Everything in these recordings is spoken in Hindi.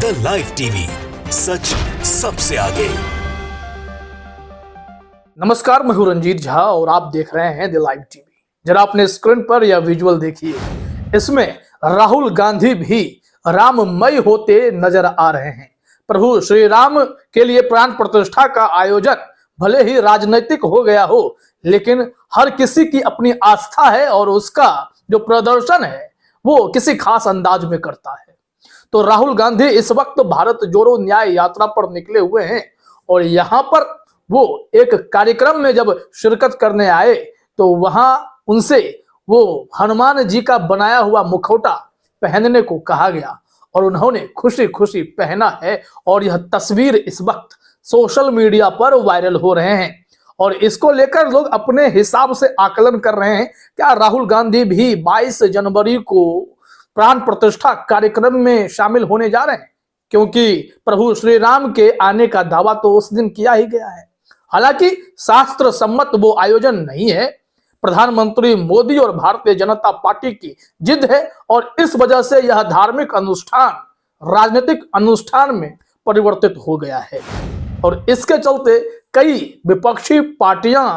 द लाइव टीवी, सच सबसे आगे। नमस्कार, मैं हूं रंजीत झा और आप देख रहे हैं द लाइव टीवी। जरा अपने स्क्रीन पर यह विजुअल देखिए। इसमें राहुल गांधी भी राममय होते नजर आ रहे हैं। प्रभु श्री राम के लिए प्राण प्रतिष्ठा का आयोजन भले ही राजनीतिक हो गया हो, लेकिन हर किसी की अपनी आस्था है और उसका जो प्रदर्शन है वो किसी खास अंदाज में करता है। तो राहुल गांधी इस वक्त भारत जोड़ो न्याय यात्रा पर निकले हुए हैं और यहाँ पर वो एक कार्यक्रम में जब शिरकत करने आए तो वहां उनसे वो हनुमान जी का बनाया हुआ मुखौटा पहनने को कहा गया और उन्होंने खुशी खुशी पहना है और यह तस्वीर इस वक्त सोशल मीडिया पर वायरल हो रहे हैं और इसको लेकर लोग अपने हिसाब से आकलन कर रहे हैं। क्या राहुल गांधी भी 22 जनवरी को प्राण प्रतिष्ठा कार्यक्रम में शामिल होने जा रहे हैं? क्योंकि प्रभु श्री राम के आने का दावा तो उस दिन किया ही गया है। हालांकि शास्त्र सम्मत वो आयोजन नहीं है। प्रधानमंत्री मोदी और भारतीय जनता पार्टी की जिद है और इस वजह से यह धार्मिक अनुष्ठान राजनीतिक अनुष्ठान में परिवर्तित हो गया है और इसके चलते कई विपक्षी पार्टियां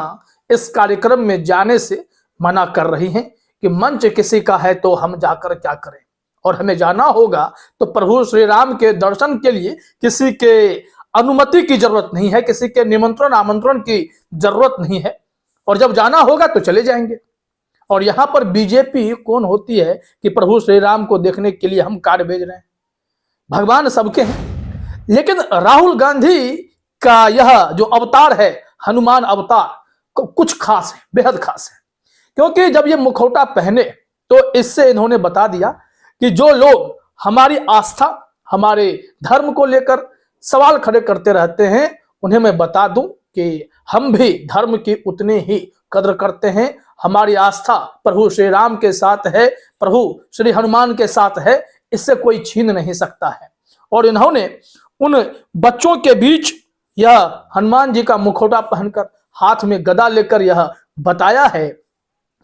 इस कार्यक्रम में जाने से मना कर रही हैं कि मंच किसी का है तो हम जाकर क्या करें, और हमें जाना होगा तो प्रभु श्री राम के दर्शन के लिए किसी के अनुमति की जरूरत नहीं है, किसी के निमंत्रण आमंत्रण की जरूरत नहीं है और जब जाना होगा तो चले जाएंगे। और यहाँ पर बीजेपी कौन होती है कि प्रभु श्री राम को देखने के लिए हम कार्ड भेज रहे हैं? भगवान सबके हैं, लेकिन राहुल गांधी का यह जो अवतार है हनुमान अवतार कुछ खास है, बेहद खास है। क्योंकि जब ये मुखौटा पहने तो इससे इन्होंने बता दिया कि जो लोग हमारी आस्था हमारे धर्म को लेकर सवाल खड़े करते रहते हैं उन्हें मैं बता दूं कि हम भी धर्म की उतनी ही कद्र करते हैं। हमारी आस्था प्रभु श्री राम के साथ है, प्रभु श्री हनुमान के साथ है, इससे कोई छीन नहीं सकता है। और इन्होंने उन बच्चों के बीच यह हनुमान जी का मुखौटा पहनकर हाथ में गदा लेकर यह बताया है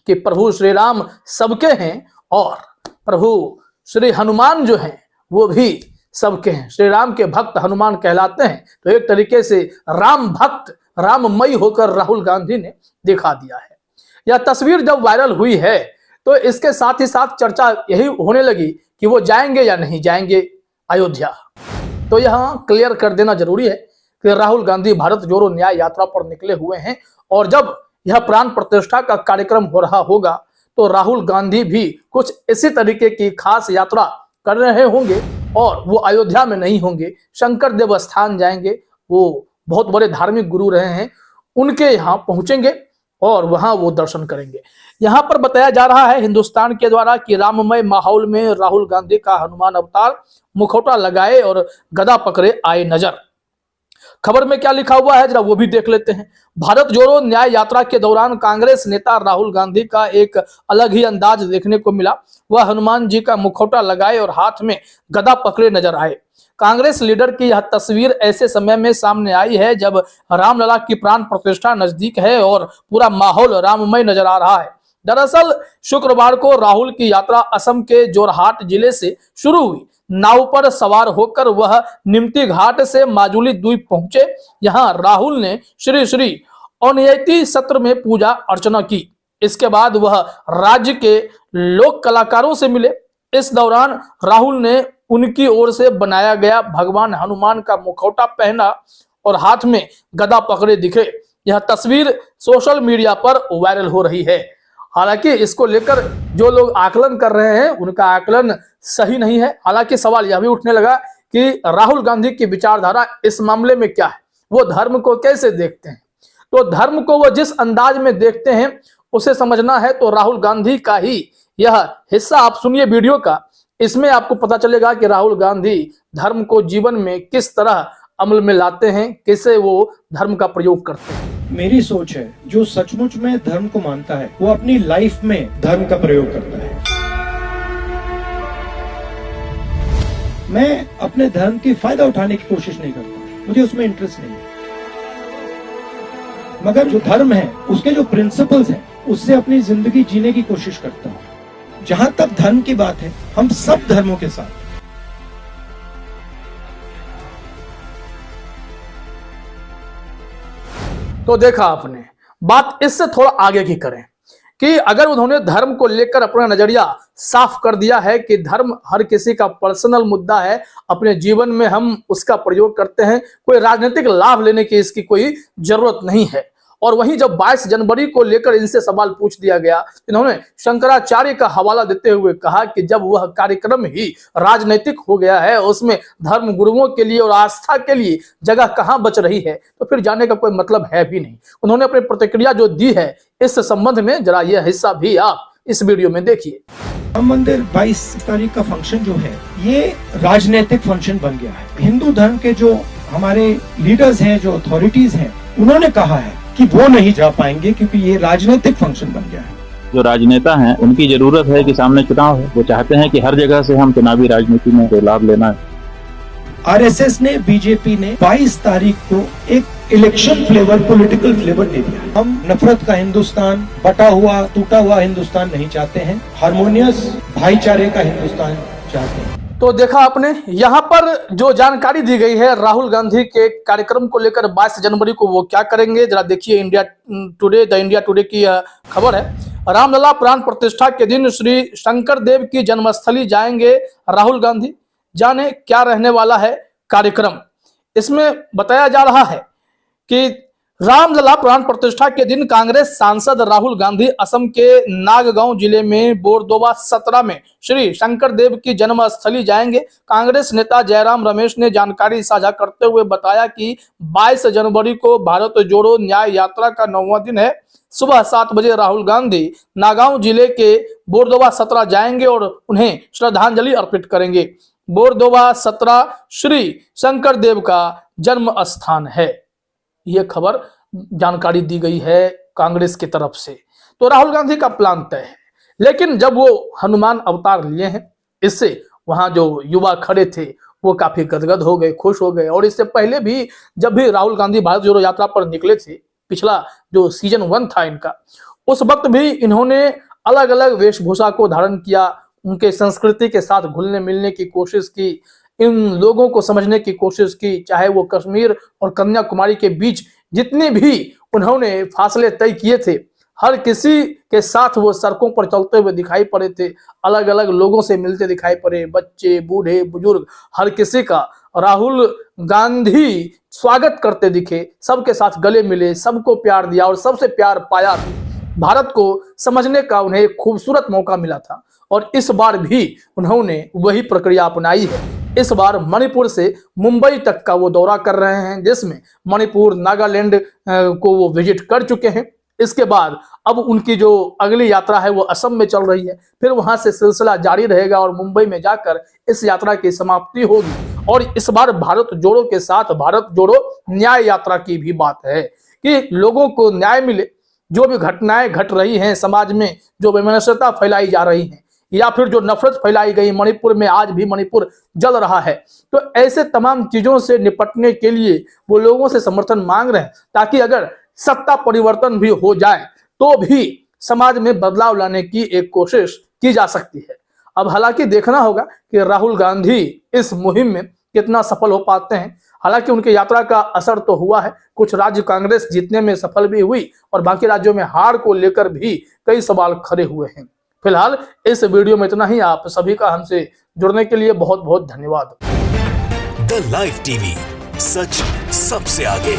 कि प्रभु श्री राम सबके हैं और प्रभु श्री हनुमान जो हैं वो भी सबके हैं। श्री राम के भक्त हनुमान कहलाते हैं। तो एक तरीके से राम भक्त राममय होकर राहुल गांधी ने दिखा दिया है। यह तस्वीर जब वायरल हुई है तो इसके साथ ही साथ चर्चा यही होने लगी कि वो जाएंगे या नहीं जाएंगे अयोध्या। तो यहां क्लियर कर देना जरूरी है कि राहुल गांधी भारत जोड़ो न्याय यात्रा पर निकले हुए हैं और जब यह प्राण प्रतिष्ठा का कार्यक्रम हो रहा होगा तो राहुल गांधी भी कुछ इसी तरीके की खास यात्रा कर रहे होंगे और वो अयोध्या में नहीं होंगे, शंकर देव स्थान जाएंगे। वो बहुत बड़े धार्मिक गुरु रहे हैं, उनके यहाँ पहुंचेंगे और वहां वो दर्शन करेंगे। यहाँ पर बताया जा रहा है हिंदुस्तान के द्वारा कि राममय माहौल में राहुल गांधी का हनुमान अवतार मुखौटा लगाए और गदा पकड़े आए नजर। खबर में क्या लिखा हुआ है जरा वो भी देख लेते हैं। भारत जोड़ो न्याय यात्रा के दौरान कांग्रेस नेता राहुल गांधी का एक अलग ही अंदाज देखने को मिला। वह हनुमान जी का मुखौटा लगाए और हाथ में गदा पकड़े नजर आए। कांग्रेस लीडर की यह तस्वीर ऐसे समय में सामने आई है जब रामलला की प्राण प्रतिष्ठा नजदीक है और पूरा माहौल राममय नजर आ रहा है। दरअसल शुक्रवार को राहुल की यात्रा असम के जोरहाट जिले से शुरू हुई। नाव पर सवार होकर वह निमती घाट से माजुली द्वीप पहुंचे। यहां राहुल ने श्री श्री अनयति सत्र में पूजा अर्चना की। इसके बाद वह राज्य के लोक कलाकारों से मिले। इस दौरान राहुल ने उनकी ओर से बनाया गया भगवान हनुमान का मुखौटा पहना और हाथ में गदा पकड़े दिखे। यह तस्वीर सोशल मीडिया पर वायरल हो रही है। हालांकि इसको लेकर जो लोग आकलन कर रहे हैं उनका आकलन सही नहीं है। हालांकि सवाल यह भी उठने लगा कि राहुल गांधी की विचारधारा इस मामले में क्या है, वो धर्म को कैसे देखते हैं। तो धर्म को वो जिस अंदाज में देखते हैं उसे समझना है तो राहुल गांधी का ही यह हिस्सा आप सुनिए वीडियो का। इसमें आपको पता चलेगा कि राहुल गांधी धर्म को जीवन में किस तरह अमल में लाते हैं, कैसे वो धर्म का प्रयोग करते हैं। मेरी सोच है जो सचमुच में धर्म को मानता है वो अपनी लाइफ में धर्म का प्रयोग करता है। मैं अपने धर्म की फायदा उठाने की कोशिश नहीं करता, मुझे उसमें इंटरेस्ट नहीं है। मगर जो धर्म है उसके जो प्रिंसिपल्स हैं उससे अपनी जिंदगी जीने की कोशिश करता हूं। जहां तक धर्म की बात है हम सब धर्मों के साथ तो देखा आपने, बात इससे थोड़ा आगे की करें कि अगर उन्होंने धर्म को लेकर अपना नजरिया साफ कर दिया है कि धर्म हर किसी का पर्सनल मुद्दा है, अपने जीवन में हम उसका प्रयोग करते हैं, कोई राजनीतिक लाभ लेने की इसकी कोई जरूरत नहीं है। और वहीं जब 22 जनवरी को लेकर इनसे सवाल पूछ दिया गया, इन्होंने शंकराचार्य का हवाला देते हुए कहा कि जब वह कार्यक्रम ही राजनीतिक हो गया है, उसमें धर्म गुरुओं के लिए और आस्था के लिए जगह कहां बच रही है, तो फिर जाने का कोई मतलब है भी नहीं। उन्होंने अपनी प्रतिक्रिया जो दी है इस संबंध में, जरा यह हिस्सा भी आप इस वीडियो में देखिए। राम मंदिर 22 तारीख का फंक्शन जो है ये राजनीतिक फंक्शन बन गया है। हिंदू धर्म के जो हमारे लीडर्स हैं, जो अथॉरिटीज हैं, उन्होंने कहा है कि वो नहीं जा पाएंगे क्योंकि ये राजनीतिक फंक्शन बन गया है। जो राजनेता हैं उनकी जरूरत है कि सामने चुनाव है, वो चाहते हैं कि हर जगह से हम चुनावी राजनीति में कोई लाभ लेना है। आरएसएस ने, बीजेपी ने 22 तारीख को एक इलेक्शन फ्लेवर, पॉलिटिकल फ्लेवर दे दिया। हम नफरत का हिंदुस्तान, बटा हुआ टूटा हुआ हिंदुस्तान नहीं चाहते हैं, हार्मोनियस भाईचारे का हिंदुस्तान चाहते हैं। तो देखा आपने, यहाँ पर जो जानकारी दी गई है राहुल गांधी के कार्यक्रम को लेकर 22 जनवरी को वो क्या करेंगे, जरा देखिए। इंडिया टुडे की खबर है, रामलला प्राण प्रतिष्ठा के दिन श्री शंकर देव की जन्मस्थली जाएंगे राहुल गांधी, जाने क्या रहने वाला है कार्यक्रम। इसमें बताया जा रहा है कि रामलला प्राण प्रतिष्ठा के दिन कांग्रेस सांसद राहुल गांधी असम के नागगांव जिले में बोरदोबा 17 में श्री शंकर देव की जन्मस्थली जाएंगे। कांग्रेस नेता जयराम रमेश ने जानकारी साझा करते हुए बताया कि 22 जनवरी को भारत जोड़ो न्याय यात्रा का 9वां दिन है। सुबह 7 बजे राहुल गांधी नागांव जिले के बोरदोबा 17 जाएंगे और उन्हें श्रद्धांजलि अर्पित करेंगे। बोरदोबा 17 श्री शंकर देव का जन्म स्थान है। यह खबर जानकारी दी गई है कांग्रेस की तरफ से। तो राहुल गांधी का प्लान तय है, लेकिन जब वो हनुमान अवतार लिए हैं, इससे वहां जो युवा खड़े थे वो काफी गदगद हो गए, खुश हो गए। और इससे पहले भी जब भी राहुल गांधी भारत जोड़ो यात्रा पर निकले थे, पिछला जो सीजन 1 था इनका, उस वक्त भी इन्होंने अलग अलग वेशभूषा को धारण किया, उनके संस्कृति के साथ घुलने मिलने की कोशिश की, इन लोगों को समझने की कोशिश की। चाहे वो कश्मीर और कन्याकुमारी के बीच जितने भी उन्होंने फासले तय किए थे, हर किसी के साथ वो सड़कों पर चलते हुए दिखाई पड़े थे, अलग अलग लोगों से मिलते दिखाई पड़े, बच्चे, बूढ़े, बुजुर्ग, हर किसी का राहुल गांधी स्वागत करते दिखे, सबके साथ गले मिले, सबको प्यार दिया और सबसे प्यार पाया। भारत को समझने का उन्हें एक खूबसूरत मौका मिला था और इस बार भी उन्होंने वही प्रक्रिया अपनाई है। इस बार मणिपुर से मुंबई तक का वो दौरा कर रहे हैं, जिसमें मणिपुर, नागालैंड को वो विजिट कर चुके हैं। इसके बाद अब उनकी जो अगली यात्रा है वो असम में चल रही है, फिर वहां से सिलसिला जारी रहेगा और मुंबई में जाकर इस यात्रा की समाप्ति होगी। और इस बार भारत जोड़ो के साथ भारत जोड़ो न्याय यात्रा की भी बात है कि लोगों को न्याय मिले। जो भी घटनाएं घट रही हैं समाज में, जो वैमनस्यता फैलाई जा रही है या फिर जो नफरत फैलाई गई मणिपुर में, आज भी मणिपुर जल रहा है, तो ऐसे तमाम चीजों से निपटने के लिए वो लोगों से समर्थन मांग रहे हैं, ताकि अगर सत्ता परिवर्तन भी हो जाए तो भी समाज में बदलाव लाने की एक कोशिश की जा सकती है। अब हालांकि देखना होगा कि राहुल गांधी इस मुहिम में कितना सफल हो पाते हैं। हालांकि उनकी यात्रा का असर तो हुआ है, कुछ राज्य कांग्रेस जीतने में सफल भी हुई और बाकी राज्यों में हार को लेकर भी कई सवाल खड़े हुए हैं। फिलहाल इस वीडियो में इतना ही। आप सभी का हमसे जुड़ने के लिए बहुत बहुत धन्यवाद। द लाइव टीवी, सच सबसे आगे।